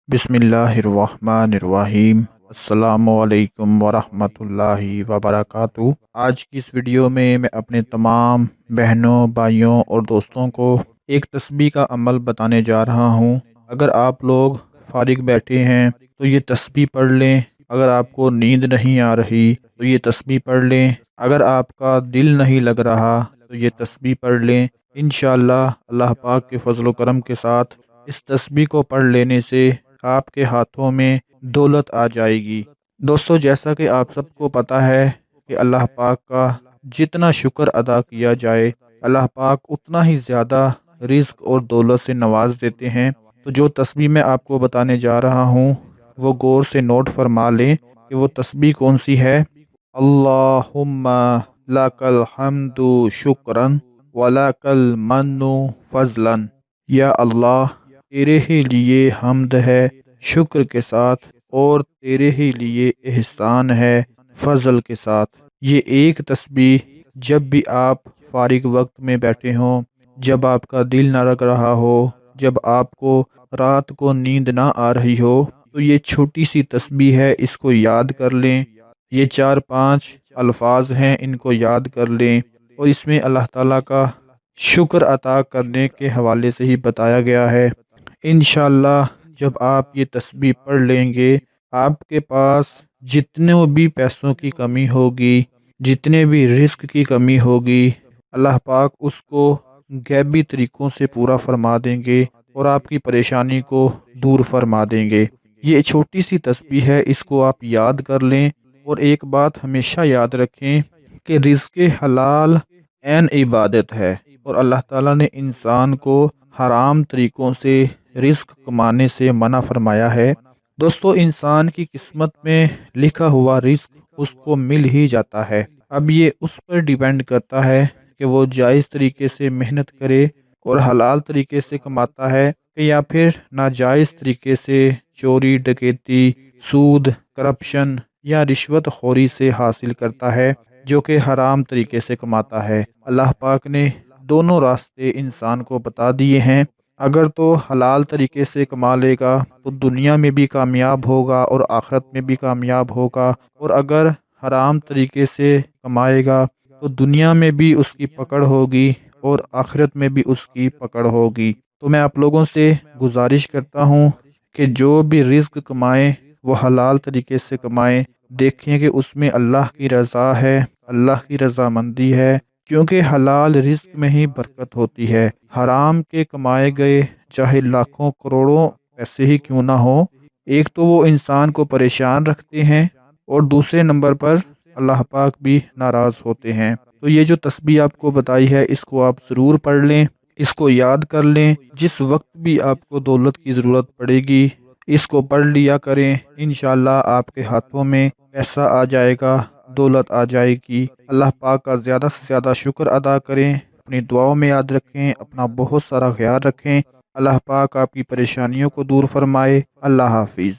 बिस्मिल्लाहिर्रहमानिर्रहीम। अस्सलामुअलैकुम वरहमतुल्लाहि वबरकातुहू। आज की इस वीडियो में मैं अपने तमाम बहनों, भाइयों और दोस्तों को एक तस्बीह का अमल बताने जा रहा हूँ। अगर आप लोग फारिग बैठे हैं तो ये तस्बीह पढ़ लें। अगर आपको नींद नहीं आ रही तो ये तस्बीह पढ़ लें। अगर आपका दिल नहीं लग रहा तो ये तस्बीह पढ़ लें। इंशाअल्लाह अल्लाह पाक के फजल व करम के साथ इस तस्बीह को पढ़ लेने से आपके हाथों में दौलत आ जाएगी। दोस्तों, जैसा कि आप सबको पता है कि अल्लाह पाक का जितना शुक्र अदा किया जाए, अल्लाह पाक उतना ही ज़्यादा रिज़्क और दौलत से नवाज देते हैं। तो जो तस्बीह मैं आपको बताने जा रहा हूँ वो गौर से नोट फरमा लें कि वो तस्बीह कौन सी है। अल्लाहुम्मा लकल हम्दु शुक्रन वलकल मन्नु फजलन। या अल्लाह, तेरे ही लिए हम्द है शुक्र के साथ, और तेरे ही लिए एहसान है फजल के साथ। ये एक तस्बीह जब भी आप फारिग वक्त में बैठे हों, जब आपका दिल ना लग रहा हो, जब आपको रात को नींद ना आ रही हो, तो ये छोटी सी तस्बीह है, इसको याद कर लें। ये 4-5 अल्फाज हैं, इनको याद कर लें। और इसमें अल्लाह ताला का शुक्र अता करने के हवाले से ही बताया गया है। इंशाअल्लाह जब आप ये तस्बीह पढ़ लेंगे, आपके पास जितने भी पैसों की कमी होगी, जितने भी रिस्क की कमी होगी, अल्लाह पाक उसको गैबी तरीक़ों से पूरा फरमा देंगे और आपकी परेशानी को दूर फरमा देंगे। ये छोटी सी तस्बीह है, इसको आप याद कर लें। और एक बात हमेशा याद रखें कि रिज़्क़ हलाल ऐन इबादत है, और अल्लाह ताला ने इंसान को हराम तरीक़ों से रिस्क कमाने से मना फरमाया है। दोस्तों, इंसान की किस्मत में लिखा हुआ रिस्क उसको मिल ही जाता है। अब ये उस पर डिपेंड करता है कि वो जायज़ तरीके से मेहनत करे और हलाल तरीके से कमाता है, या फिर नाजायज़ तरीके से चोरी, डकैती, सूद, करप्शन या रिश्वत खोरी से हासिल करता है, जो कि हराम तरीके से कमाता है। अल्लाह पाक ने दोनों रास्ते इंसान को बता दिए हैं। अगर तो हलाल तरीके से कमा लेगा तो दुनिया में भी कामयाब होगा और आखिरत में भी कामयाब होगा, और अगर हराम तरीके से कमाएगा तो दुनिया में भी उसकी पकड़ होगी और आखिरत में भी उसकी पकड़ होगी। तो मैं आप लोगों से गुजारिश करता हूँ कि जो भी रिज़्क कमाएं वो हलाल तरीके से कमाएं। देखें कि उसमें अल्लाह की रज़ा है, अल्लाह की रज़ामंदी है, क्योंकि हलाल रिज़्क में ही बरकत होती है। हराम के कमाए गए चाहे लाखों करोड़ों पैसे ही क्यों ना हो, एक तो वो इंसान को परेशान रखते हैं, और दूसरे नंबर पर अल्लाह पाक भी नाराज़ होते हैं। तो ये जो तस्बीह आपको बताई है, इसको आप ज़रूर पढ़ लें, इसको याद कर लें। जिस वक्त भी आपको दौलत की ज़रूरत पड़ेगी, इसको पढ़ लिया करें। इंशाअल्लाह आपके हाथों में पैसा आ जाएगा, दौलत आ जाएगी। अल्लाह पाक का ज़्यादा से ज़्यादा शुक्र अदा करें, अपनी दुआओं में याद रखें, अपना बहुत सारा ख्याल रखें। अल्लाह पाक आपकी परेशानियों को दूर फरमाए। अल्लाह हाफिज़।